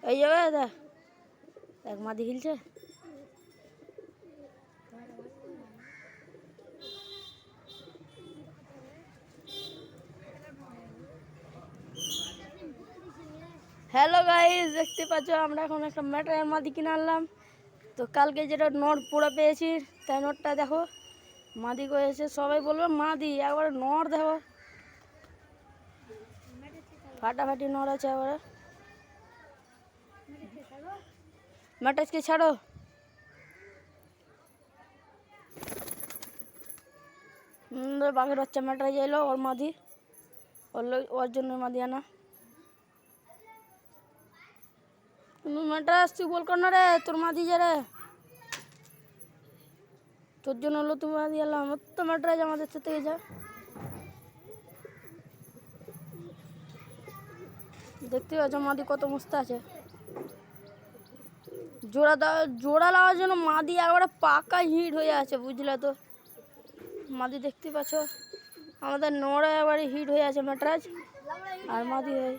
এই যাবে দেখ দেখ মাদি হিলছে। হ্যালো গাইস, দেখতে পাচ্ছ আমরা এখন একটা ম্যাটারের মাদি কিনে আনলাম। তো কালকে যেটা নট পুরো পেয়েছি তাই নটটা দেখো মাদি করেছে। সবাই বলবে মাদি, একবারে নট দেখো ফাটাফাটি নড় আছে। একবারে ম্যাটাজকে ছাড়ো। বাঘের বাচ্চা ম্যাটাজ এলো, ওর মাদি, ওর জন্য মাদি আনা। ম্যাটাজ তুই বল কর না রে, তোর মাদি যে রে, তোর জন্য হলো তুমি মাদি এলাম। তো ম্যাটাজ আমাদের সাথে যা, দেখতে পাচ্ছ মাদি কত মস্ত আছে। জোড়া লাগার জন্য মাদি একবারে পাকা হিট হয়ে আছে, বুঝলে তো। মাদি দেখতে পাচ্ছ আমাদের নড়া একবারে হিট হয়ে আছে ম্যাটরাজ, আর মাদি হয়